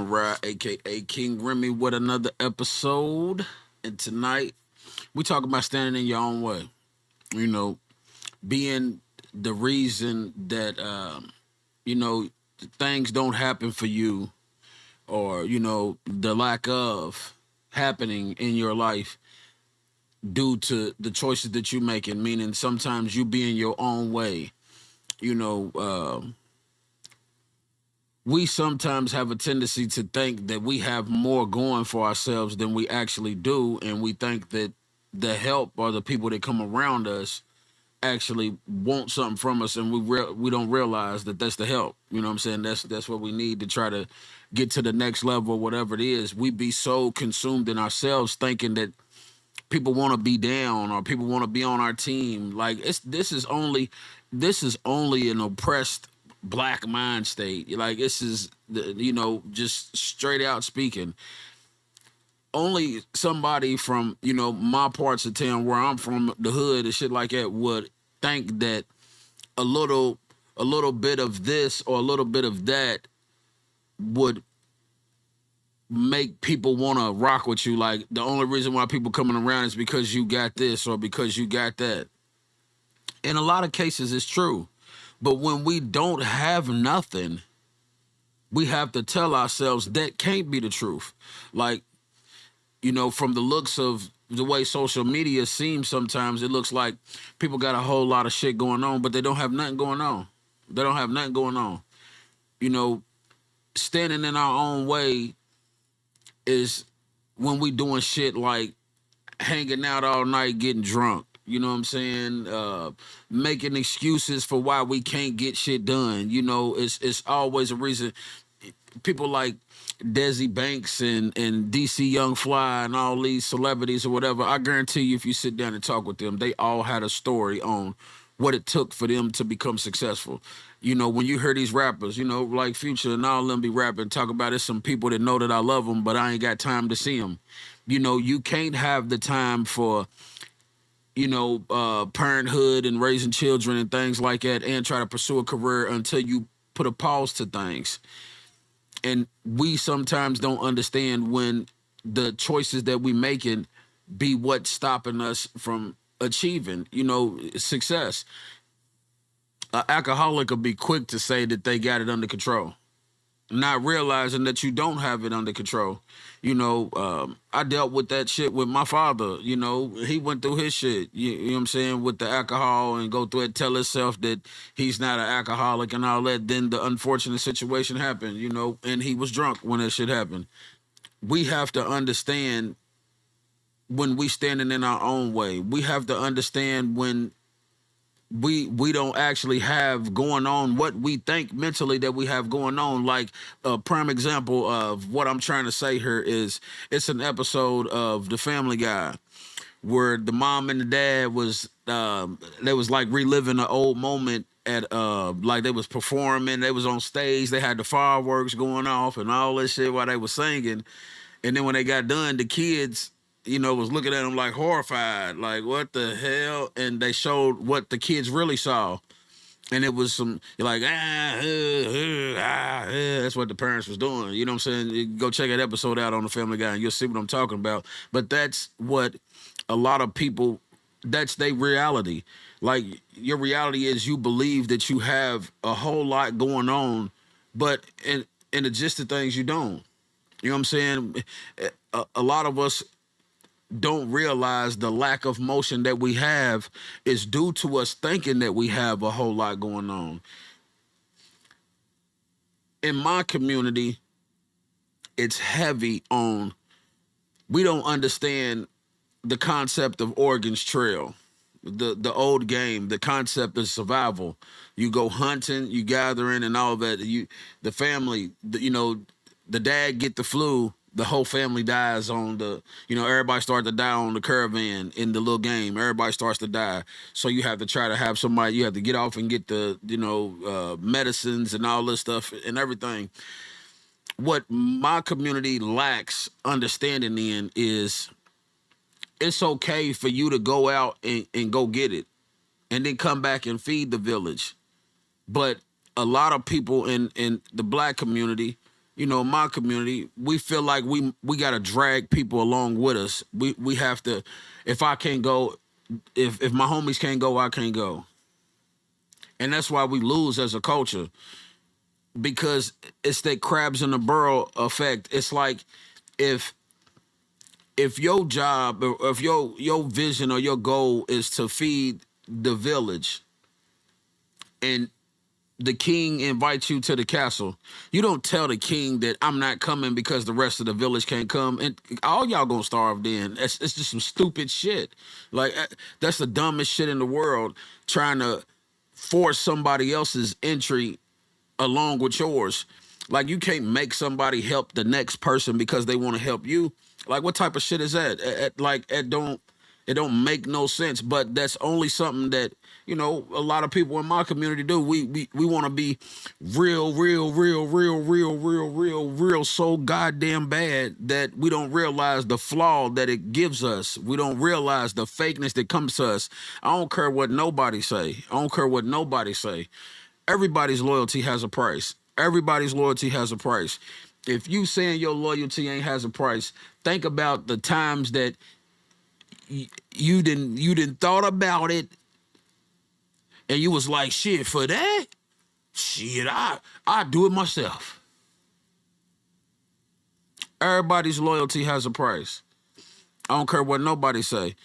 Ride, aka King Remy, with another episode. And tonight we talk about standing in your own way. You know, being the reason that things don't happen for you, or the lack of happening in your life due to the choices that you're making. Meaning, sometimes you be in your own way. You know. We sometimes have a tendency to think that we have more going for ourselves than we actually do, and we think that the help or the people that come around us actually want something from us, and we don't realize that that's the help. You know what I'm saying? That's what we need to try to get to the next level, whatever it is. We be so consumed in ourselves, thinking that people want to be down or people want to be on our team. Like this is only an oppressed black mind state. Like this is just straight out speaking. Only somebody from my parts of town where I'm from, the hood and shit like that, would think that a little a little bit of this or a little bit of that would make people want to rock with you. Like the only reason why people coming around is because you got this or because you got that. In a lot of cases, it's true. But when we don't have nothing, we have to tell ourselves that can't be the truth. Like, from the looks of the way social media seems sometimes, it looks like people got a whole lot of shit going on, but they don't have nothing going on. They don't have nothing going on. You know, Standing in our own way is when we doing shit like hanging out all night getting drunk. You know what I'm saying? Making excuses for why we can't get shit done. It's always a reason. People like Desi Banks and DC Young Fly and all these celebrities or whatever, I guarantee you if you sit down and talk with them, they all had a story on what it took for them to become successful. When you hear these rappers, like Future and all them be rapping, talk about it, some people that know that I love them, but I ain't got time to see them. You can't have the time for parenthood and raising children and things like that and try to pursue a career until you put a pause to things. And we sometimes don't understand when the choices that we making be what's stopping us from achieving, success. An alcoholic will be quick to say that they got it under control, not realizing that you don't have it under control. I dealt with that shit with my father. He went through his shit, you know what I'm saying, with the alcohol, and go through it, tell himself that he's not an alcoholic and all that. Then the unfortunate situation happened, and he was drunk when that shit happened. We have to understand when we standing in our own way. We have to understand when we don't actually have going on what we think mentally that we have going on. Like a prime example of what I'm trying to say here is it's an episode of The Family Guy where the mom and the dad was they was like reliving an old moment at like they was performing, they was on stage, they had the fireworks going off and all that shit while they was singing. And then when they got done, the kids, was looking at them like horrified, like, what the hell? And they showed what the kids really saw. And it was some, you're like, that's what the parents was doing. You know what I'm saying? You go check that episode out on The Family Guy and you'll see what I'm talking about. But that's what a lot of people, that's their reality. Like, your reality is you believe that you have a whole lot going on, but in the gist of things, you don't. You know what I'm saying? A lot of us don't realize the lack of motion that we have is due to us thinking that we have a whole lot going on. In my community, it's heavy on, we don't understand the concept of Oregon's Trail. The old game, the concept of survival. You go hunting, you gathering and all that. The family, the dad get the flu, the whole family dies on everybody starts to die on the caravan in the little game. Everybody starts to die. So you have to try to have somebody, you have to get off and get the, medicines and all this stuff and everything. What my community lacks understanding in is it's okay for you to go out and go get it and then come back and feed the village. But a lot of people in the black community, my community, we feel like we got to drag people along with us. We have to. If I can't go, if my homies can't go, I can't go, and that's why we lose as a culture, because it's that crabs in the barrel effect. It's like if your job, or if your vision or your goal is to feed the village, and the king invites you to the castle, you don't tell the king that I'm not coming because the rest of the village can't come, and all y'all gonna starve. Then it's just some stupid shit. Like that's the dumbest shit in the world. Trying to force somebody else's entry along with yours. Like you can't make somebody help the next person because they want to help you. Like what type of shit is that? It don't make no sense. But that's only something that a lot of people in my community do. We want to be real so goddamn bad that we don't realize the flaw that it gives us. We don't realize the fakeness that comes to us. I don't care what nobody say. I don't care what nobody say. Everybody's loyalty has a price. Everybody's loyalty has a price. If you saying your loyalty ain't has a price, think about the times that you didn't thought about it, and you was like, shit, for that, shit, I do it myself. Everybody's loyalty has a price. I don't care what nobody say,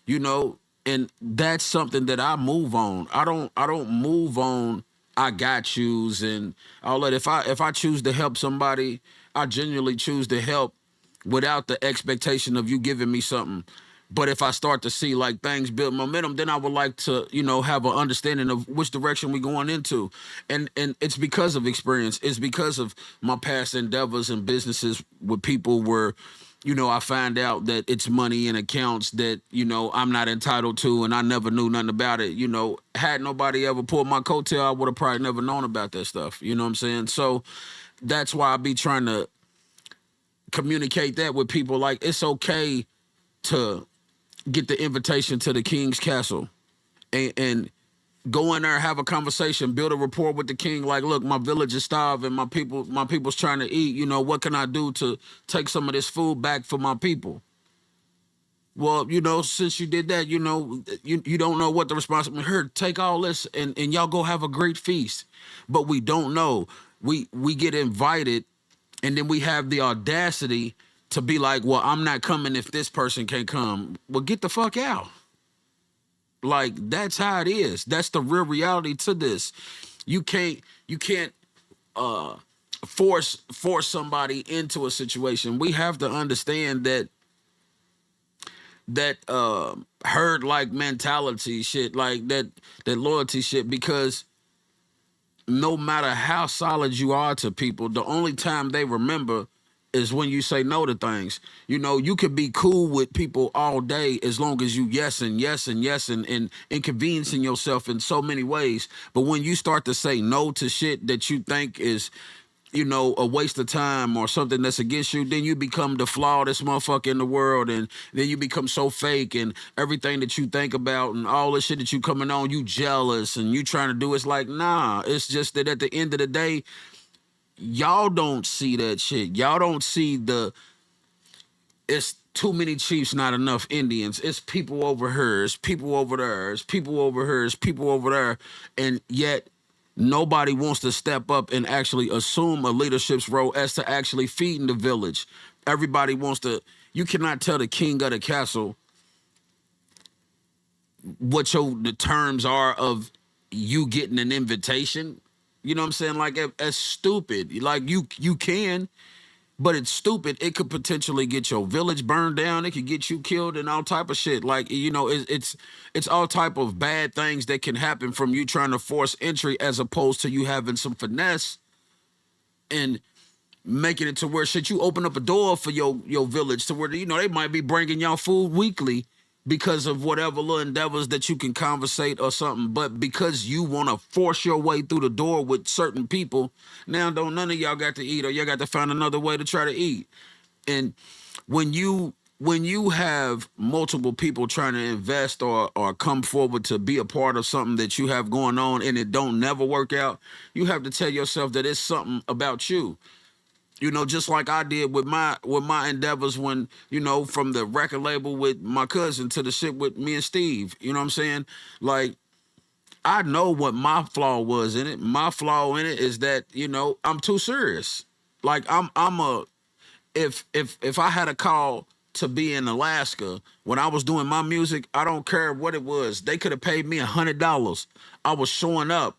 you know, and that's something that I move on. I don't move on. I got yous and all that. If I choose to help somebody, I genuinely choose to help without the expectation of you giving me something. But if I start to see like things build momentum, then I would like to, have an understanding of which direction we going into. And it's because of experience. It's because of my past endeavors and businesses with people where, I find out that it's money in accounts that, I'm not entitled to, and I never knew nothing about it. Had nobody ever pulled my coattail, I would have probably never known about that stuff. You know what I'm saying? So that's why I be trying to communicate that with people. Like, it's okay to get the invitation to the king's castle and go in there, have a conversation, build a rapport with the king. Like, look, my village is starving, my people's trying to eat. What can I do to take some of this food back for my people? Well, since you did that, you don't know what the responsibility. Here, take all this and y'all go have a great feast. But we don't know. We get invited, and then we have the audacity to be like, well, I'm not coming if this person can't come. Well, get the fuck out. Like, that's how it is. That's the real reality to this. You can't force somebody into a situation. We have to understand that herd like mentality shit, like that loyalty shit, because no matter how solid you are to people, the only time they remember is when you say no to things. You could be cool with people all day as long as you yes and yes and yes and inconveniencing yourself in so many ways. But when you start to say no to shit that you think is, a waste of time or something that's against you, then you become the flawedest motherfucker in the world, and then you become so fake, and everything that you think about and all the shit that you coming on, you jealous and you trying to do. It's like, nah, it's just that at the end of the day, y'all don't see that shit. Y'all don't see it's too many chiefs, not enough Indians. It's people over here, it's people over there, it's people over here, it's people over there. And yet nobody wants to step up and actually assume a leadership's role as to actually feeding the village. Everybody wants to, you cannot tell the king of the castle what the terms are of you getting an invitation. You know what I'm saying? Like, that's stupid. Like, you can, but it's stupid. It could potentially get your village burned down. It could get you killed and all type of shit. Like, it's all type of bad things that can happen from you trying to force entry, as opposed to you having some finesse and making it to where shit, you open up a door for your village to where, they might be bringing y'all food weekly because of whatever little endeavors that you can conversate or something. But because you want to force your way through the door with certain people, now don't none of y'all got to eat, or y'all got to find another way to try to eat. And when you have multiple people trying to invest or come forward to be a part of something that you have going on, and it don't never work out, you have to tell yourself that it's something about you. You know, just like I did with my endeavors when, you know, from the record label with my cousin to the shit with me and Steve. You know what I'm saying? Like, I know what my flaw was in it. My flaw in it is that, you know, I'm too serious. Like, I'm a if I had a call to be in Alaska when I was doing my music, I don't care what it was. They could have paid me $100. I was showing up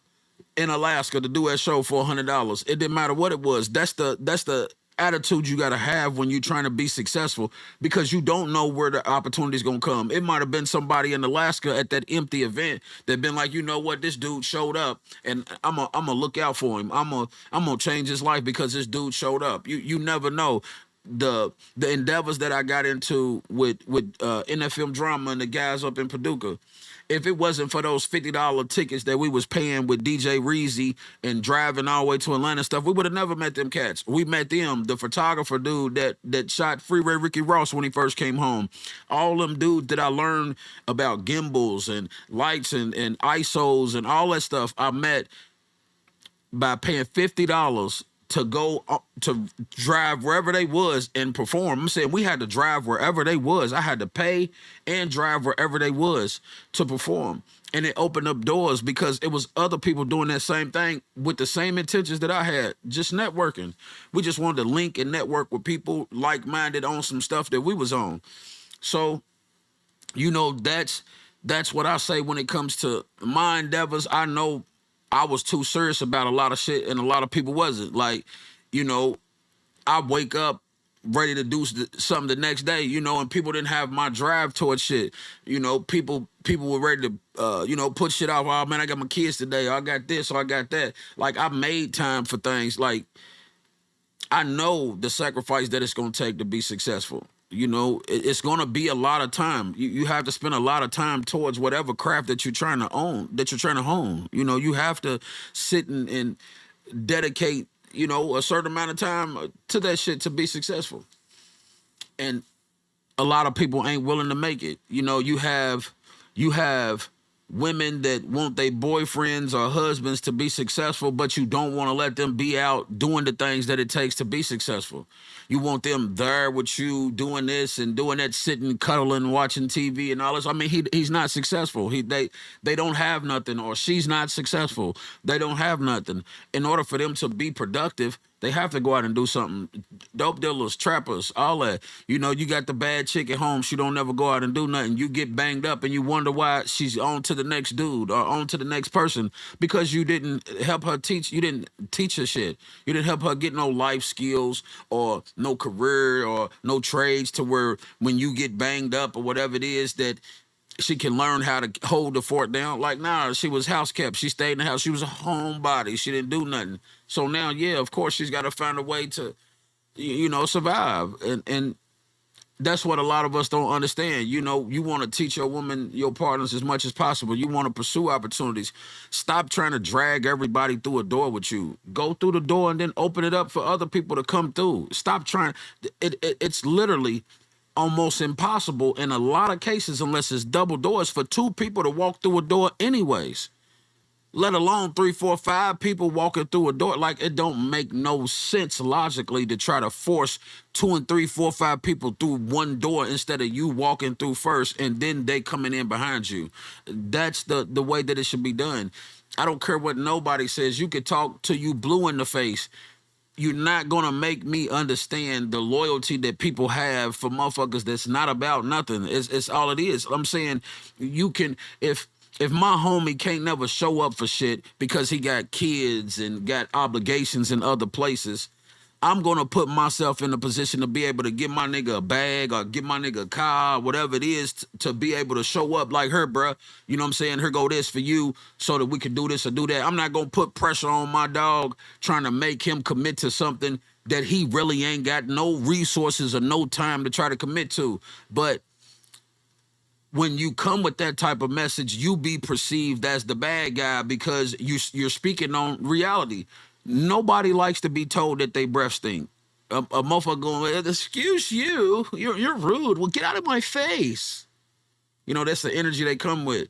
in Alaska to do that show for $100. It didn't matter what it was. That's the attitude you got to have when you're trying to be successful, because you don't know where the opportunity's gonna come. It might have been somebody in Alaska at that empty event that been like, you know what, this dude showed up, and I'm a look out for him. I'm gonna change his life because this dude showed up. You never know. The endeavors that I got into with NFL drama and the guys up in Paducah, if it wasn't for those $50 tickets that we was paying with DJ Reezy and driving all the way to Atlanta and stuff, we would have never met them cats. We met them, the photographer dude that shot Freeway Ricky Ross when he first came home. All them dudes that I learned about gimbals and lights and ISOs and all that stuff, I met by paying $50 to go to drive wherever they was and perform. I'm saying we had to drive wherever they was. I had to pay and drive wherever they was to perform. And it opened up doors because it was other people doing that same thing with the same intentions that I had, just networking. We just wanted to link and network with people like-minded on some stuff that we was on. So, you know, that's what I say when it comes to my endeavors. I know I was too serious about a lot of shit, and a lot of people wasn't. Like, you know, I wake up ready to do something the next day, you know, and people didn't have my drive towards shit. You know, people were ready to, you know, put shit off. Oh man, I got my kids today. Or I got this, or I got that. Like, I made time for things. Like, I know the sacrifice that it's gonna take to be successful. You know, it's gonna be a lot of time. You have to spend a lot of time towards whatever craft that you're trying to own, that you're trying to hone. You know, you have to sit and dedicate, you know, a certain amount of time to that shit to be successful. And a lot of people ain't willing to make it. You know, you have women that want their boyfriends or husbands to be successful, but you don't want to let them be out doing the things that it takes to be successful. You want them there with you doing this and doing that, sitting, cuddling, watching TV and all this. I mean, he's not successful. They don't have nothing, or she's not successful. They don't have nothing. In order for them to be productive, they have to go out and do something. Dope dealers, trappers, all that. You know, you got the bad chick at home. She don't never go out and do nothing. You get banged up and you wonder why she's on to the next dude or on to the next person, because you didn't help her teach. You didn't teach her shit. You didn't help her get no life skills or no career or no trades to where when you get banged up or whatever it is that she can learn how to hold the fort down. Like, nah, she was house kept. She stayed in the house. She was a homebody. She didn't do nothing. So now, yeah, of course, she's got to find a way to, you know, survive. And that's what a lot of us don't understand. You know, you want to teach your woman, your partners, as much as possible. You want to pursue opportunities. Stop trying to drag everybody through a door with you. Go through the door and then open it up for other people to come through. Stop trying. It's literally almost impossible in a lot of cases, unless it's double doors, for two people to walk through a door anyways, let alone three, four, five people walking through a door. Like, it don't make no sense logically to try to force two and three, four, five people through one door instead of you walking through first and then they coming in behind you. That's the way that it should be done. I don't care what nobody says. You could talk to you blue in the face. You're not gonna make me understand the loyalty that people have for motherfuckers that's not about nothing. It's all it is. I'm saying, you can, if my homie can't never show up for shit because he got kids and got obligations in other places, I'm gonna put myself in a position to be able to give my nigga a bag or give my nigga a car, whatever it is, to be able to show up like her, bruh. You know what I'm saying? Here go this for you so that we can do this or do that. I'm not gonna put pressure on my dog trying to make him commit to something that he really ain't got no resources or no time to try to commit to. But when you come with that type of message, you be perceived as the bad guy because you're speaking on reality. Nobody likes to be told that they breath stink. A motherfucker going, excuse you, you're rude. Well, get out of my face. You know, that's the energy they come with.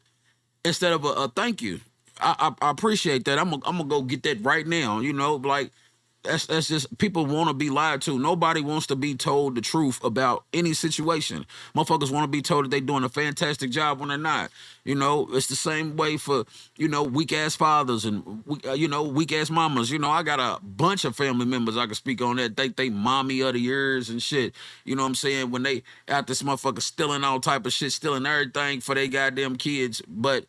Instead of a thank you. I appreciate that. I'm gonna go get that right now. You know, like, That's just people want to be lied to. Nobody wants to be told the truth about any situation. Motherfuckers want to be told that they doing a fantastic job when they're not. You know, it's the same way for weak ass fathers and weak ass mamas. I got a bunch of family members I can speak on that. They mommy of the years and shit. You know what I'm saying? When they out this motherfucker stealing all type of shit, stealing everything for their goddamn kids, but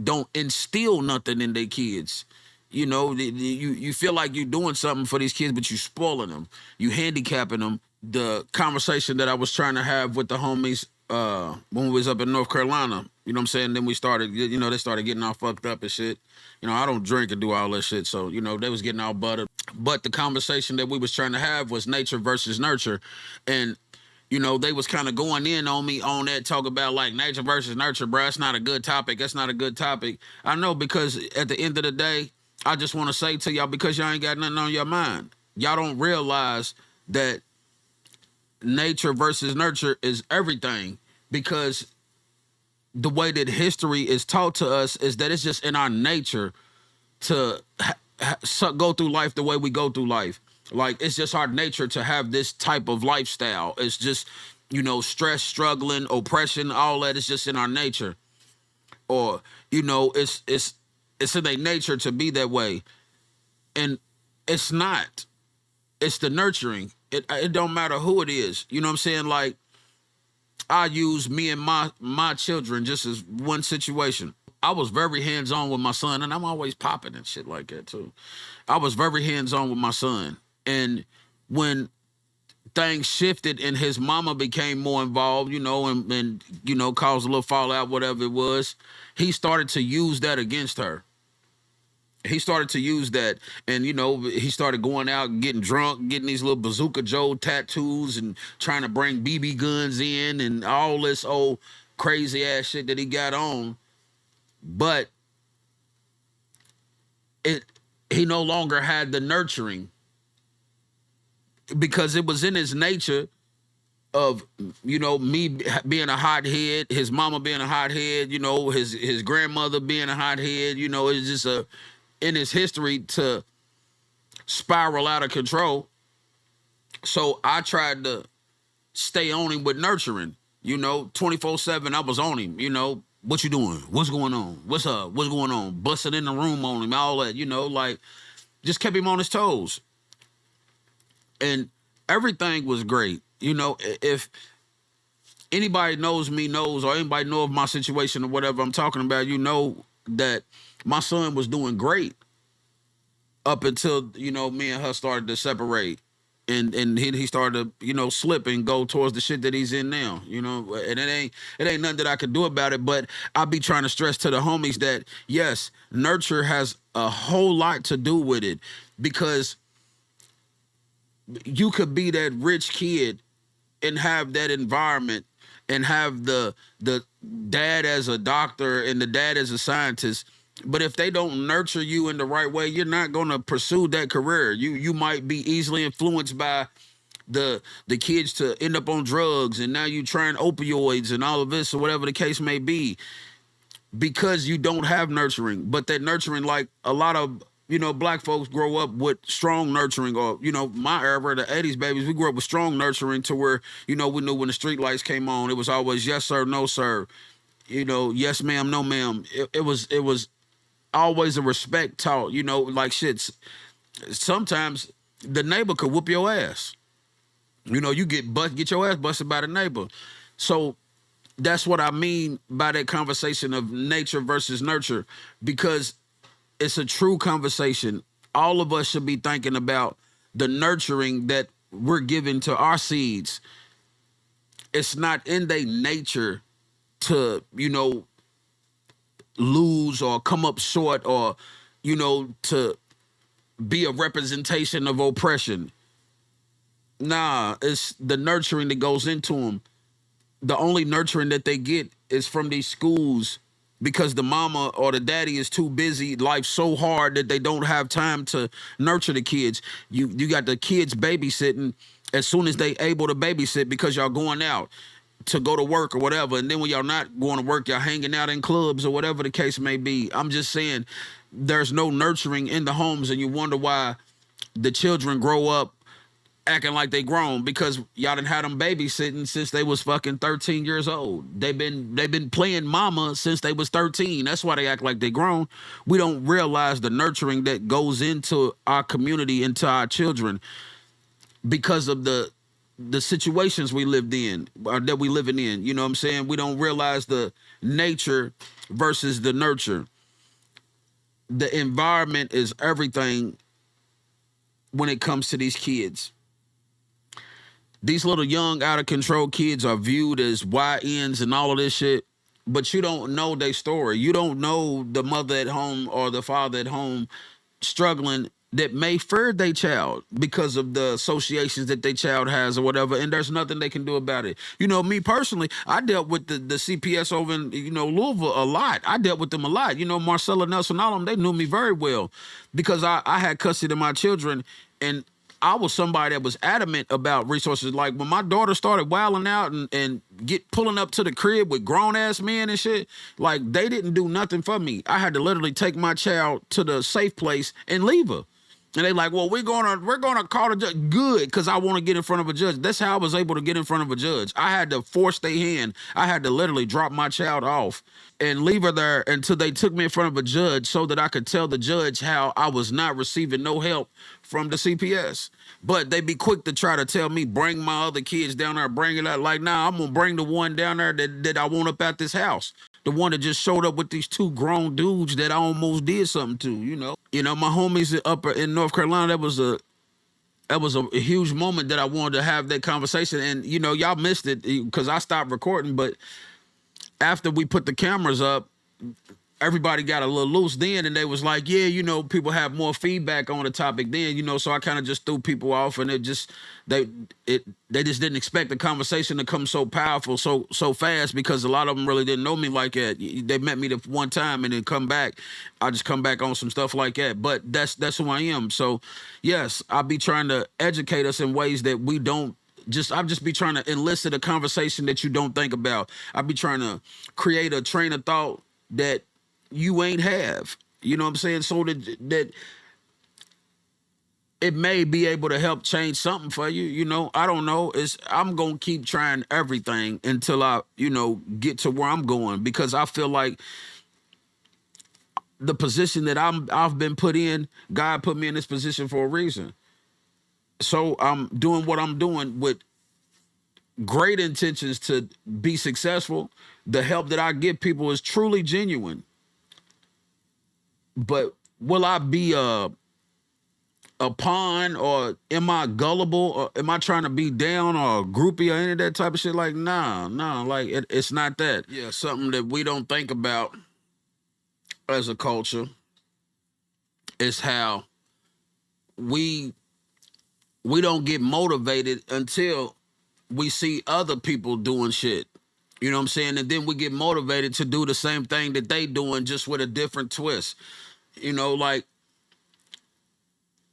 don't instill nothing in their kids. You feel like you're doing something for these kids, but you spoiling them, you handicapping them. The conversation that I was trying to have with the homies when we was up in North Carolina, you know what I'm saying? Then we started, they started getting all fucked up and shit. I don't drink and do all that shit, so they was getting all buttered. But the conversation that we was trying to have was nature versus nurture, and they was kind of going in on me on that, talk about like nature versus nurture, bro. It's not a good topic. That's not a good topic. I know, because at the end of the day, I just want to say to y'all, because y'all ain't got nothing on your mind, y'all don't realize that nature versus nurture is everything, because the way that history is taught to us is that it's just in our nature to go through life the way we go through life. Like, it's just our nature to have this type of lifestyle. It's just, stress, struggling, oppression, all that is just in our nature. Or, it's in their nature to be that way. And it's not. It's the nurturing. It don't matter who it is. You know what I'm saying? Like, I use me and my children just as one situation. I was very hands-on with my son, and I'm always popping and shit like that too. I was very hands-on with my son. And when things shifted and his mama became more involved, and caused a little fallout, whatever it was, he started to use that against her. He started to use that, and he started going out and getting drunk, getting these little Bazooka Joe tattoos and trying to bring BB guns in and all this old crazy ass shit that he got on. But he no longer had the nurturing, because it was in his nature of me being a hothead, his mama being a hothead, his grandmother being a hothead. It's just in his history to spiral out of control. So I tried to stay on him with nurturing, 24/7. I was on him. What you doing? What's going on? What's up? What's going on? Busting in the room on him, all that, like, just kept him on his toes. And everything was great. If anybody knows me, or anybody know of my situation or whatever I'm talking about, that my son was doing great up until, me and her started to separate. And he started to, slip and go towards the shit that he's in now, and it ain't nothing that I could do about it. But I be trying to stress to the homies that, yes, nurture has a whole lot to do with it, because you could be that rich kid and have that environment and have the dad as a doctor and the dad as a scientist. But if they don't nurture you in the right way, you're not going to pursue that career. You might be easily influenced by the kids to end up on drugs, and now you trying opioids and all of this, or whatever the case may be, because you don't have nurturing. But that nurturing, like a lot of black folks grow up with strong nurturing, or my era, the '80s babies, we grew up with strong nurturing to where we knew when the street lights came on, it was always yes sir, no sir, yes ma'am, no ma'am. It was always a respect taught, like shit. Sometimes the neighbor could whoop your ass. You get your ass busted by the neighbor. So that's what I mean by that conversation of nature versus nurture, because it's a true conversation. All of us should be thinking about the nurturing that we're giving to our seeds. It's not in their nature to, lose or come up short, or, to be a representation of oppression. Nah, it's the nurturing that goes into them. The only nurturing that they get is from these schools, because the mama or the daddy is too busy, life's so hard that they don't have time to nurture the kids. You got the kids babysitting as soon as they able to babysit, because y'all going out to go to work or whatever, and then when y'all not going to work, y'all hanging out in clubs or whatever the case may be. I'm just saying, there's no nurturing in the homes, and you wonder why the children grow up acting like they grown because y'all done had them babysitting since they was fucking 13 years old. They've been playing mama since they was 13. That's why they act like they grown. We don't realize the nurturing that goes into our community, into our children, because of the situations we lived in or that we living in. You know what I'm saying? We don't realize the nature versus the nurture. The environment is everything when it comes to these kids. These little young out of control kids are viewed as YNs and all of this shit, but you don't know their story. You don't know the mother at home or the father at home struggling that may fear their child because of the associations that their child has or whatever, and there's nothing they can do about it. You know, me personally, I dealt with the CPS over in, Louisville a lot. I dealt with them a lot. You know, Marcella Nelson, all of them, they knew me very well because I had custody of my children, and I was somebody that was adamant about resources. Like when my daughter started wilding out and get pulling up to the crib with grown ass men and shit, like they didn't do nothing for me. I had to literally take my child to the safe place and leave her. And they like, well, we're gonna call the judge. Good, because I want to get in front of a judge. That's how I was able to get in front of a judge. I had to force their hand. I had to literally drop my child off and leave her there until they took me in front of a judge so that I could tell the judge how I was not receiving no help from the CPS. But they be quick to try to tell me, bring my other kids down there, bring it out. Like, nah, I'm gonna bring the one down there that I want up at this house. The one that just showed up with these two grown dudes that I almost did something to, my homies up in North Carolina, that was a huge moment that I wanted to have that conversation. And, y'all missed it because I stopped recording. But after we put the cameras up, everybody got a little loose then, and they was like, yeah, people have more feedback on the topic then, so I kind of just threw people off, and they just didn't expect the conversation to come so powerful so fast, because a lot of them really didn't know me like that. They met me the one time and then come back. I just come back on some stuff like that, but that's who I am. So yes, I'll be trying to educate us in ways that we don't. I'll just be trying to elicit a conversation that you don't think about. I'll be trying to create a train of thought that you ain't have. You know what I'm saying? So that it may be able to help change something for you. I don't know. I'm gonna keep trying everything until I, get to where I'm going, because I feel like the position that I've been put in, God put me in this position for a reason. So I'm doing what I'm doing with great intentions to be successful. The help that I give people is truly genuine. But will I be a pawn, or am I gullible, or am I trying to be down, or a groupie, or any of that type of shit? Like, nah, like it's not that. Yeah, something that we don't think about as a culture is how we don't get motivated until we see other people doing shit. You know what I'm saying? And then we get motivated to do the same thing that they doing, just with a different twist. Like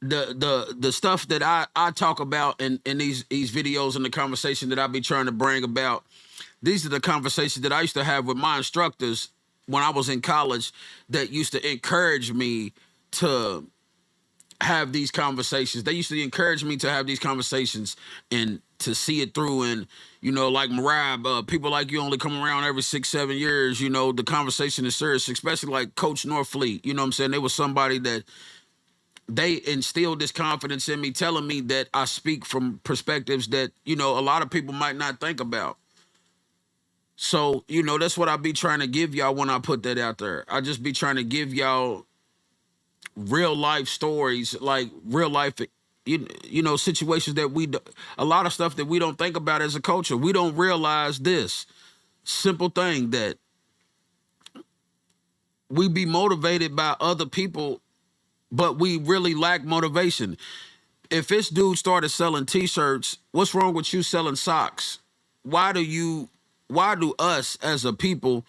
the stuff that I talk about in these videos and the conversation that I be trying to bring about. These are the conversations that I used to have with my instructors when I was in college, that used to encourage me to have these conversations. They used to encourage me to have these conversations and to see it through. And, like Mariah, people like you only come around every 6-7 years. The conversation is serious, especially like Coach Norfleet. You know what I'm saying? There was somebody that they instilled this confidence in me, telling me that I speak from perspectives that, a lot of people might not think about. So, that's what I be trying to give y'all when I put that out there. I just be trying to give y'all real life stories, like real life, situations that a lot of stuff that we don't think about as a culture. We don't realize this simple thing, that we be motivated by other people, but we really lack motivation. If this dude started selling t-shirts, what's wrong with you selling socks? Why do us as a people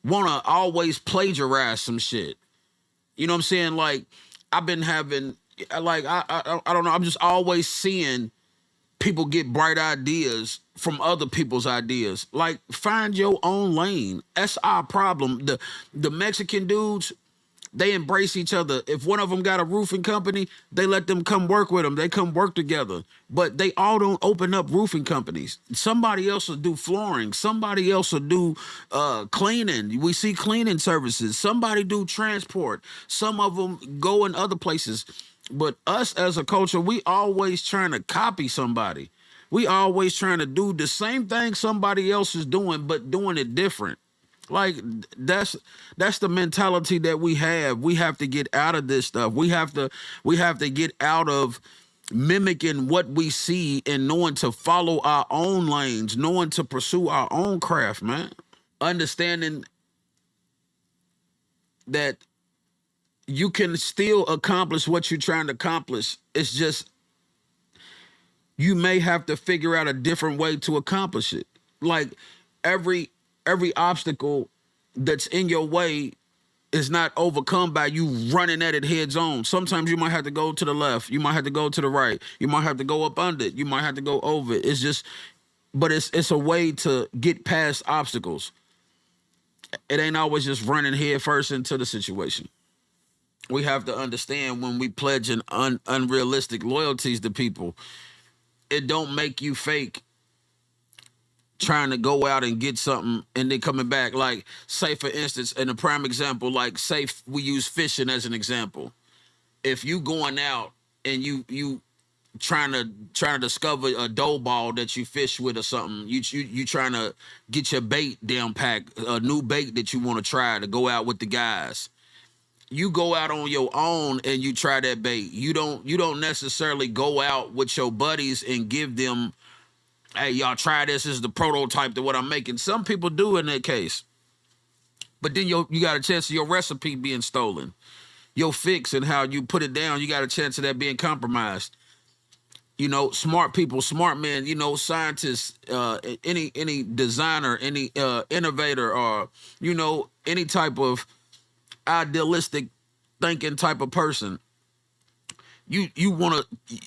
want to always plagiarize some shit? You know what I'm saying? Like, I've been having, like, I don't know. I'm just always seeing people get bright ideas from other people's ideas. Like, find your own lane. That's our problem. The Mexican dudes, They embrace each other. If one of them got a roofing company, they let them come work with them. They come work together. But they all don't open up roofing companies. Somebody else will do flooring. Somebody else will do cleaning. We see cleaning services. Somebody do transport. Some of them go in other places. But us as a culture, we always trying to copy somebody. We always trying to do the same thing somebody else is doing, but doing it different. Like that's the mentality that we have. We have to get out of this stuff. We have to get out of mimicking what we see and knowing to follow our own lanes, knowing to pursue our own craft, man. Understanding that you can still accomplish what you're trying to accomplish. It's just you may have to figure out a different way to accomplish it. Like every every obstacle that's in your way is not overcome by you running at it heads on. Sometimes you might have to go to the left, you might have to go to the right, you might have to go up under it, you might have to go over it. It's just, but it's a way to get past obstacles. It ain't always just running head first into the situation. We have to understand when we pledging unrealistic loyalties to people, it don't make you fake trying to go out and get something and then coming back. Like, say for instance, in a prime example, like say we use fishing as an example. If you going out and you trying to discover a dough ball that you fish with or something, you trying to get your bait down pack, a new bait that you want to try to go out with the guys. You go out on your own and you try that bait. You don't necessarily go out with your buddies and give them, hey, y'all try this. This is the prototype to what I'm making. Some people do in that case. But then you got a chance of your recipe being stolen. Your fix and how you put it down, you got a chance of that being compromised. You know, smart people, smart men, you know, scientists, any designer, any innovator, or, you know, any type of idealistic thinking type of person. You want to,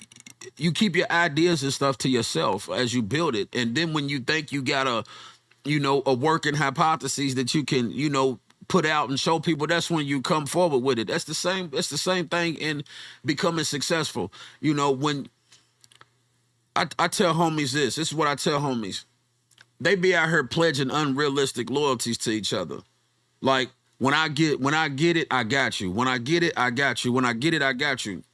you keep your ideas and stuff to yourself as you build it, and then when you think you got a working hypothesis that you can, put out and show people, that's when you come forward with it. That's the same thing in becoming successful. When I tell homies this is what I tell homies. They be out here pledging unrealistic loyalties to each other. Like, when I get it, I got you. When I get it, I got you. When I get it, I got you.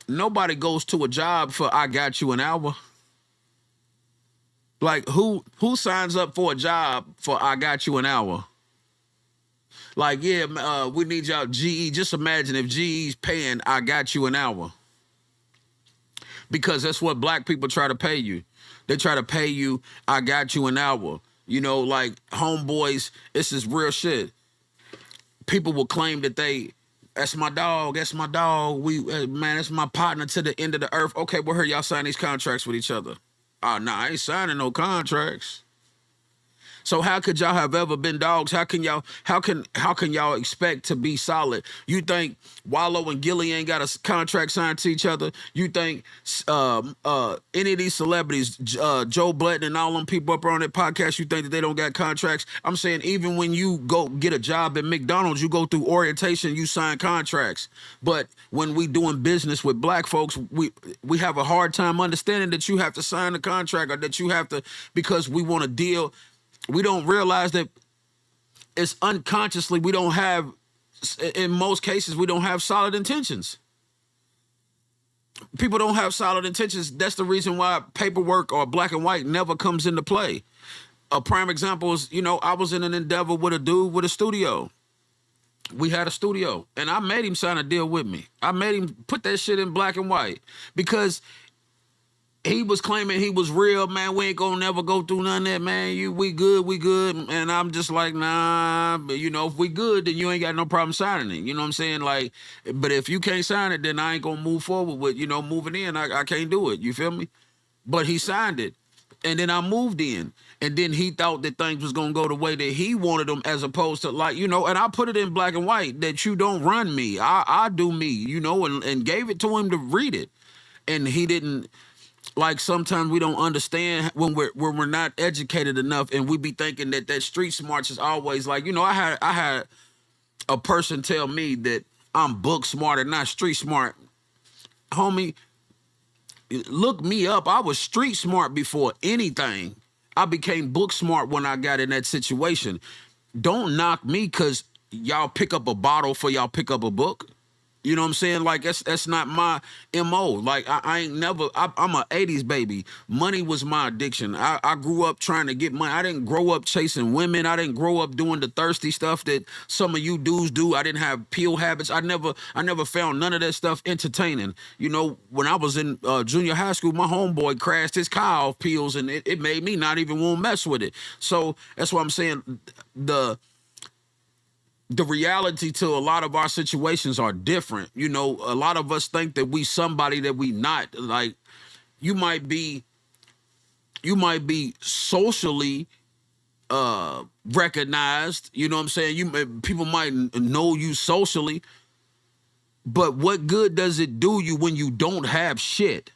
Nobody goes to a job for I got you an hour. Like, who signs up for a job for I got you an hour? Like, yeah, we need y'all GE. Just imagine if GE's paying I got you an hour. Because that's what black people try to pay you. They try to pay you I got you an hour. Like homeboys, this is real shit. People will claim that that's my dog, man, that's my partner to the end of the earth. Okay, well, here y'all sign these contracts with each other. Oh, nah, I ain't signing no contracts. So how could y'all have ever been dogs? How can y'all expect to be solid? You think Wallow and Gilly ain't got a contract signed to each other? You think any of these celebrities, Joe Button and all them people up on that podcast, you think that they don't got contracts? I'm saying, even when you go get a job at McDonald's, you go through orientation, you sign contracts. But when we doing business with black folks, we have a hard time understanding that you have to sign a contract, or that you have to, because we want to deal. We don't realize that it's unconsciously, we don't have, in most cases, we don't have solid intentions. People don't have solid intentions. That's the reason why paperwork or black and white never comes into play. A prime example is, I was in an endeavor with a dude with a studio. We had a studio, and I made him sign a deal with me. I made him put that shit in black and white, because he was claiming he was real, man. We ain't gonna never go through none of that, man. We good. And I'm just like, nah, but if we good, then you ain't got no problem signing it. You know what I'm saying? Like, but if you can't sign it, then I ain't gonna move forward with, moving in. I can't do it. You feel me? But he signed it. And then I moved in. And then he thought that things was gonna go the way that he wanted them, as opposed to, like, and I put it in black and white that you don't run me. I do me, and gave it to him to read it. And he didn't. Like, sometimes we don't understand when we're not educated enough, and we be thinking that street smarts is always like, I had a person tell me that I'm book smart and not street smart. Homie, look me up. I was street smart before anything. I became book smart when I got in that situation. Don't knock me because y'all pick up a bottle for y'all pick up a book. You know what I'm saying? Like that's not my MO. Like I ain't never. I'm a '80s baby. Money was my addiction. I grew up trying to get money. I didn't grow up chasing women. I didn't grow up doing the thirsty stuff that some of you dudes do. I didn't have pill habits. I never found none of that stuff entertaining. You know, when I was in junior high school, my homeboy crashed his car off pills, and it made me not even want to mess with it. So that's what I'm saying. The reality to a lot of our situations are different. You know, a lot of us think that we somebody that we not. Like you might be socially recognized, you know what I'm saying? People might know you socially, but what good does it do you when you don't have shit?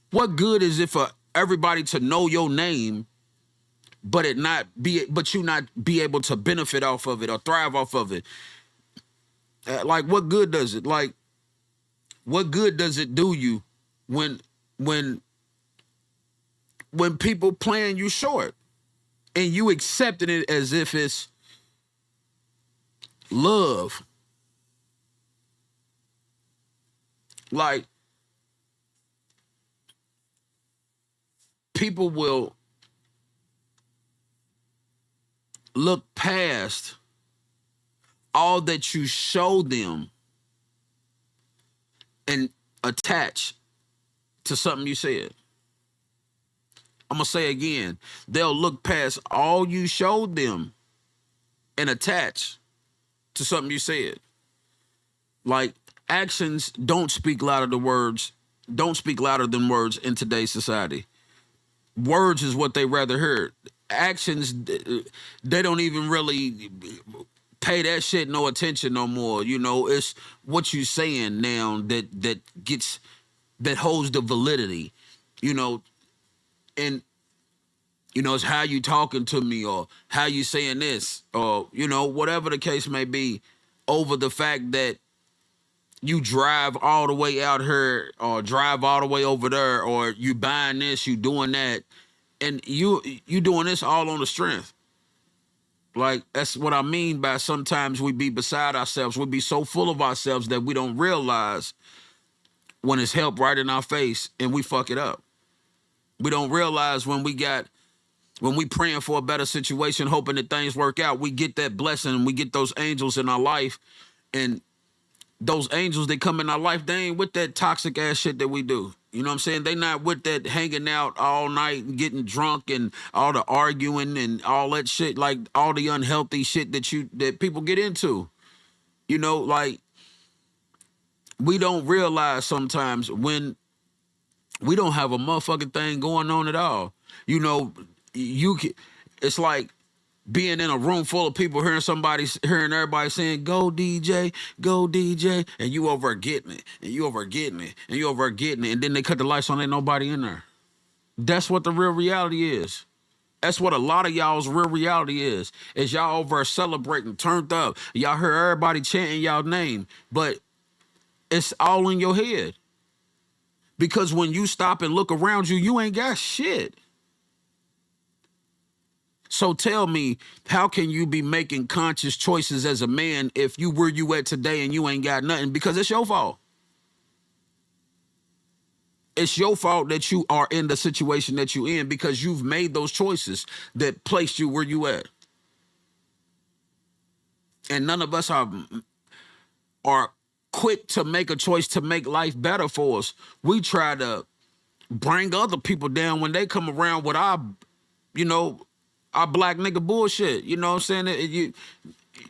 What good is it for everybody to know your name but you not be able to benefit off of it or thrive off of it? Like what good does it? Like what good does it do you when when when people playing you short and you accepting it as if it's love? Like people will look past all that you show them and attach to something you said. I'm gonna say again, they'll look past all you showed them and attach to something you said. Like actions don't speak louder than words in today's society. Words is what they rather hear. Actions, they don't even really pay that shit no attention no more. You know, it's what you saying now that holds the validity. You know, and it's how you talking to me or how you saying this or whatever the case may be, over the fact that you drive all the way out here or drive all the way over there, or you buying this, you doing that, and you doing this all on the strength. Like that's what I mean by sometimes we be beside ourselves. We be so full of ourselves that we don't realize when it's help right in our face and we fuck it up. We don't realize when we praying for a better situation, hoping that things work out, we get that blessing, we get those angels in our life, and those angels that come in our life, they ain't with that toxic ass shit that we do. You know what I'm saying? They not with that hanging out all night and getting drunk and all the arguing and all that shit, like all the unhealthy shit that people get into. Like we don't realize sometimes when we don't have a motherfucking thing going on at all. You know, you can, it's like being in a room full of people hearing everybody saying go DJ, and you over getting it and you over getting it and you over getting it, and then they cut the lights on, ain't nobody in there. That's what the real reality is. That's what a lot of y'all's real reality is y'all over celebrating, turned up, y'all hear everybody chanting y'all name, but it's all in your head, because when you stop and look around you, you ain't got shit. So tell me, how can you be making conscious choices as a man if you where you at today and you ain't got nothing? Because it's your fault. It's your fault that you are in the situation that you in, because you've made those choices that placed you where you at. And none of us are quick to make a choice to make life better for us. We try to bring other people down when they come around with you know, our black nigga bullshit. You know what I'm saying?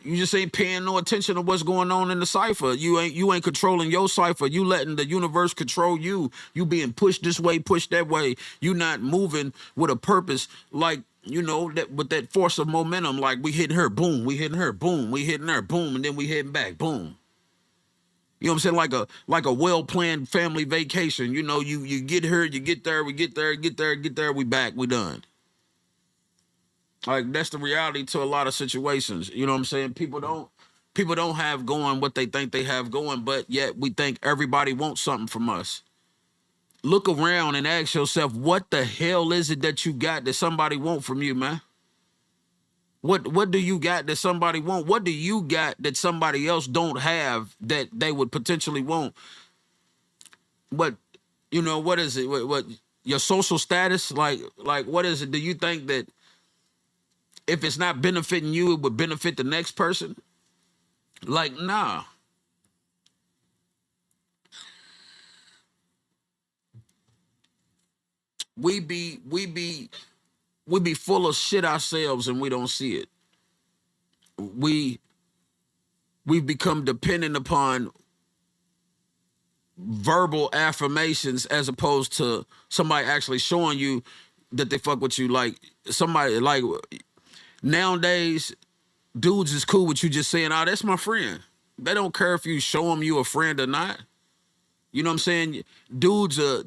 You just ain't paying no attention to what's going on in the cipher. You ain't controlling your cipher. You letting the universe control you. You being pushed this way, pushed that way. You not moving with a purpose, like, that with that force of momentum. Like we hitting her, boom, we hitting her, boom, we hitting her, boom, and then we hitting back, boom. You know what I'm saying? Like a well-planned family vacation. You get here, you get there, we get there, get there, get there, we back, we done. Like that's the reality to a lot of situations. You know what I'm saying? People don't. People don't have going what they think they have going, but yet we think everybody wants something from us. Look around and ask yourself, what the hell is it that you got that somebody want from you, man? What do you got that somebody want? What do you got that somebody else don't have that they would potentially want? What, what is it? What your social status? Like what is it? Do you think that if it's not benefiting you, it would benefit the next person? Like, nah. We be full of shit ourselves and we don't see it. We we've become dependent upon verbal affirmations as opposed to somebody actually showing you that they fuck with you. Like somebody like nowadays, dudes is cool with you just saying, "Oh, that's my friend." They don't care if you show them you a friend or not. You know what I'm saying? Dudes are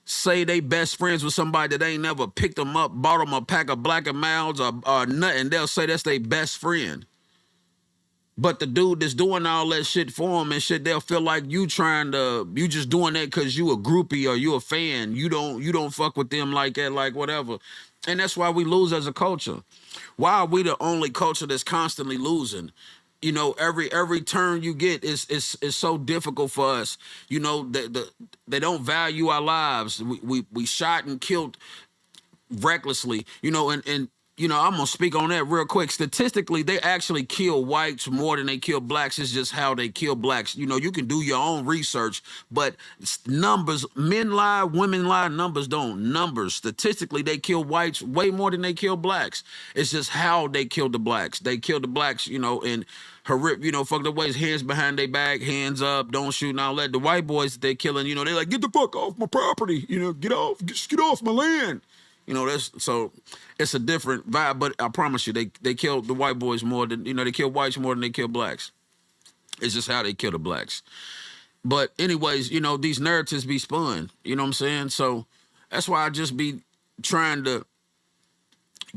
say they best friends with somebody that ain't never picked them up, bought them a pack of Black and Milds or nothing. They'll say that's their best friend. But the dude that's doing all that shit for them and shit, they'll feel like you just doing that because you a groupie or you a fan. You don't fuck with them like that, like whatever. And that's why we lose as a culture. Why are we the only culture that's constantly losing? Every turn you get is so difficult for us. They don't value our lives. We shot and killed recklessly, and I'm gonna speak on that real quick. Statistically, they actually kill whites more than they kill blacks. It's just how they kill blacks. You can do your own research, but numbers, men lie, women lie, numbers don't. Numbers, statistically, they kill whites way more than they kill blacks. It's just how they kill the blacks. They kill the blacks, in horrific, fuck the ways, hands behind their back, hands up, don't shoot and all that. The white boys that they killing, they like, get the fuck off my property, get off my land. That's so it's a different vibe, but I promise you, they kill the white boys more than they kill whites more than they kill blacks. It's just how they kill the blacks. But anyways, these narratives be spun. You know what I'm saying? So that's why I just be trying to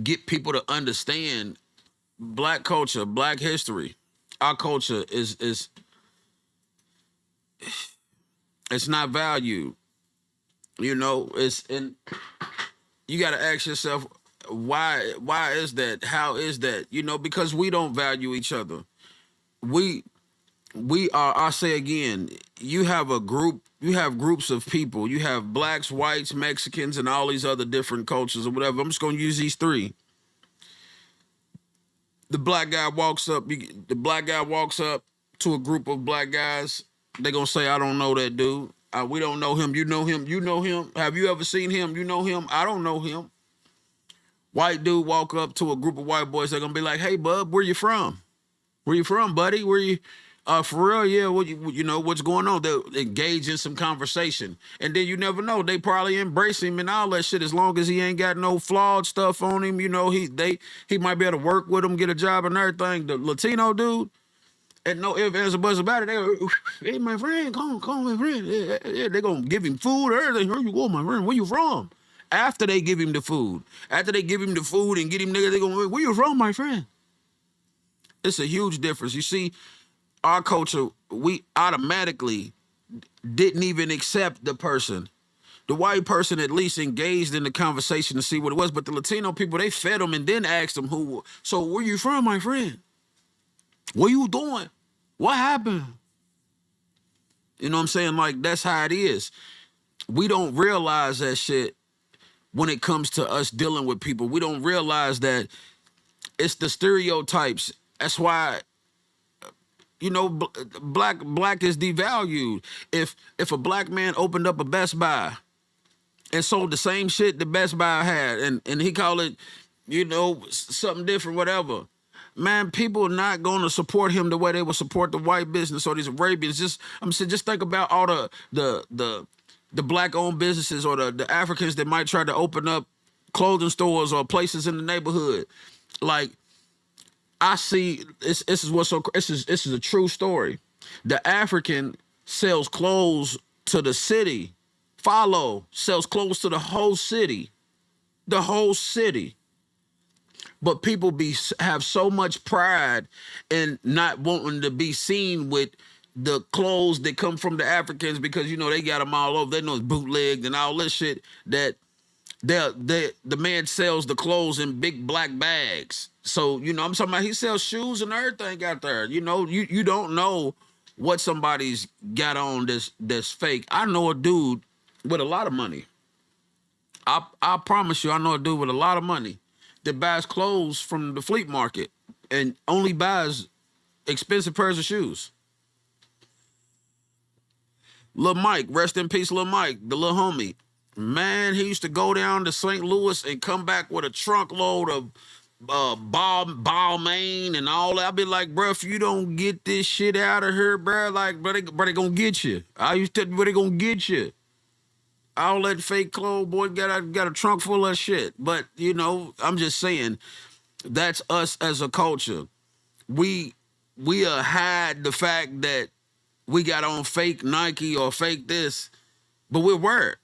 get people to understand black culture, black history. Our culture is it's not valued. It's in you got to ask yourself why is that, how is that, because we don't value each other. We are, I say again, you have groups of people. You have blacks, whites, Mexicans, and all these other different cultures or whatever. I'm just going to use these three. The black guy walks up to a group of black guys. They're going to say, I don't know that dude. We don't know him. You know him. You know him. Have you ever seen him? You know him. I don't know him. White dude walk up to a group of white boys. They're gonna be like, "Hey, bub, where you from? Where you from, buddy? Where you? For real? Yeah. What's going on?" They'll engage in some conversation, and then you never know. They probably embrace him and all that shit as long as he ain't got no flawed stuff on him. He might be able to work with him, get a job and everything. The Latino dude, and no ifs, ands, or buts about it. They go, "Hey, my friend, come on, my friend." Yeah, they gonna give him food or everything. Where you go, my friend? Where you from? After they give him the food. After they give him the food and get him nigga, they go, "Where you from, my friend?" It's a huge difference. You see, our culture, we automatically didn't even accept the person. The white person at least engaged in the conversation to see what it was, but the Latino people, they fed them and then asked them who. So where you from, my friend? What you doing? What happened? You know what I'm saying? Like, that's how it is. We don't realize that shit when it comes to us dealing with people. We don't realize that it's the stereotypes. That's why, black is devalued. If a black man opened up a Best Buy and sold the same shit the Best Buy had, and he called it, something different, whatever, man, people are not going to support him the way they would support the white business or these Arabians. Just think about all the black-owned businesses or the Africans that might try to open up clothing stores or places in the neighborhood. Like, I see, this is what's so, this is a true story. The African sells clothes to the city. Follow sells clothes to the whole city. The whole city. but people have so much pride in not wanting to be seen with the clothes that come from the Africans because they got them all over. They know it's bootlegged and all this shit that the man sells the clothes in big black bags. So I'm talking about he sells shoes and everything out there. You don't know what somebody's got on that's fake. I know a dude with a lot of money. I promise you, I know a dude with a lot of money that buys clothes from the flea market and only buys expensive pairs of shoes. Lil Mike, rest in peace, Lil Mike, the little homie. Man, he used to go down to St. Louis and come back with a trunk load of Balmain and all that. I'd be like, bro, if you don't get this shit out of here, bro, like, bro, they gonna get you. I used to tell you, bro, they gonna get you. All that fake clothes, boy, got a trunk full of shit. But I'm just saying, that's us as a culture. We hide the fact that we got on fake Nike or fake this, but we're wear it.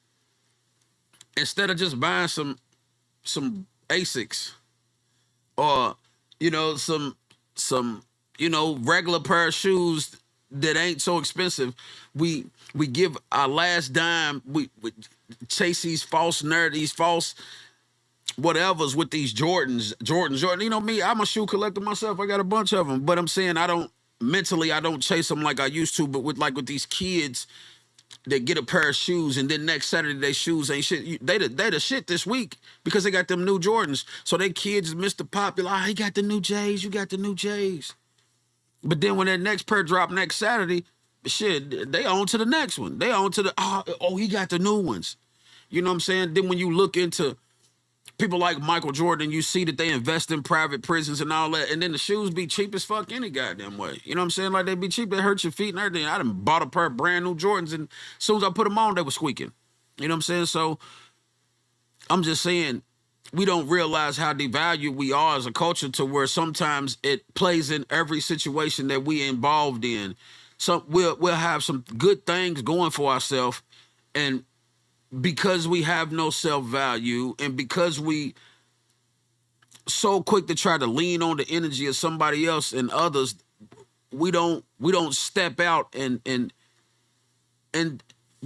Instead of just buying some Asics or some regular pair of shoes that ain't so expensive, we give our last dime. We chase these false whatevers with these Jordans. Me, I'm a shoe collector myself. I got a bunch of them, but I'm saying I don't chase them like I used to. But with these kids, they get a pair of shoes and then next Saturday they shoes ain't shit. They the shit this week because they got them new Jordans. So they kids Mr. Popular. He got the new J's. You got the new J's. But then when that next pair drop next Saturday, shit, they on to the next one. They on to the he got the new ones. You know what I'm saying? Then when you look into people like Michael Jordan, you see that they invest in private prisons and all that, and then the shoes be cheap as fuck any goddamn way. You know what I'm saying? Like they be cheap, they hurt your feet and everything. I done bought a pair of brand new Jordans, and as soon as I put them on, they were squeaking. You know what I'm saying? So I'm just saying, we don't realize how devalued we are as a culture to where sometimes it plays in every situation that we involved in. So we'll have some good things going for ourselves, and because we have no self-value and because we so quick to try to lean on the energy of somebody else and others, we don't step out and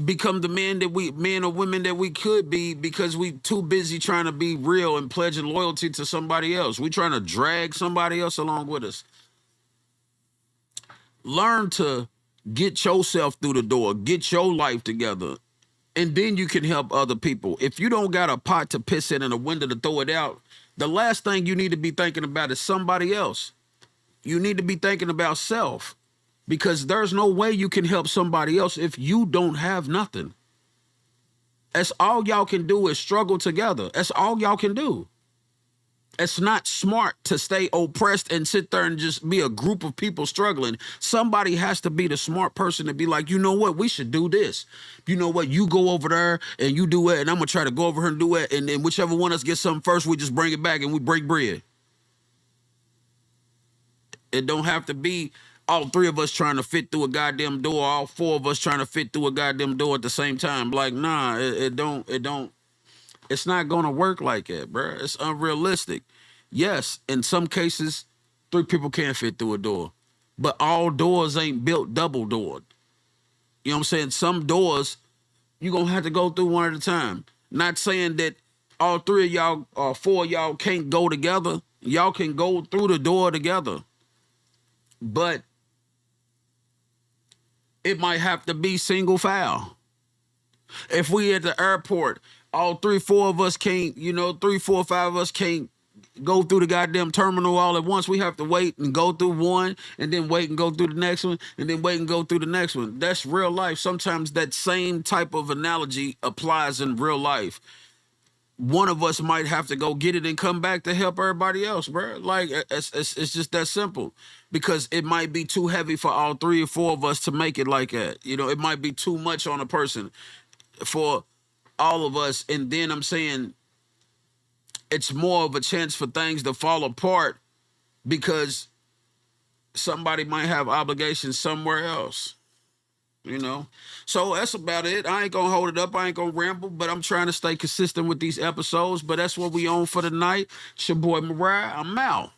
become the men or women that we could be because we too busy trying to be real and pledging loyalty to somebody else. We trying to drag somebody else along with us. Learn to get yourself through the door, get your life together, and then you can help other people. If you don't got a pot to piss in and a window to throw it out, the last thing you need to be thinking about is somebody else. You need to be thinking about self, because there's no way you can help somebody else if you don't have nothing. That's all y'all can do is struggle together. That's all y'all can do. It's not smart to stay oppressed and sit there and just be a group of people struggling. Somebody has to be the smart person to be like, you know what, we should do this. You know what, you go over there and you do it, and I'm going to try to go over here and do it, and then whichever one of us gets something first, we just bring it back and we break bread. It don't have to be all three of us trying to fit through a goddamn door, all four of us trying to fit through a goddamn door at the same time. Like, nah, it don't. It's not going to work like that, bro. It's unrealistic. Yes, in some cases, three people can't fit through a door, but all doors ain't built double doored. You know what I'm saying? Some doors, you're going to have to go through one at a time. Not saying that all three of y'all or four of y'all can't go together. Y'all can go through the door together, but it might have to be single file. If we at the airport, all three, four of us can't, 3, 4, 5 of us can't go through the goddamn terminal all at once. We have to wait and go through one, and then wait and go through the next one, and then wait and go through the next one. That's real life. Sometimes that same type of analogy applies in real life. One of us might have to go get it and come back to help everybody else, bro. Like, it's just that simple, because it might be too heavy for all 3 or 4 of us to make it like that. It might be too much on a person for all of us. And then I'm saying it's more of a chance for things to fall apart because somebody might have obligations somewhere else. you know. So that's about it. I ain't gonna hold it up. I ain't gonna ramble, but I'm trying to stay consistent with these episodes. But that's what we on for tonight. It's your boy Mariah. I'm out.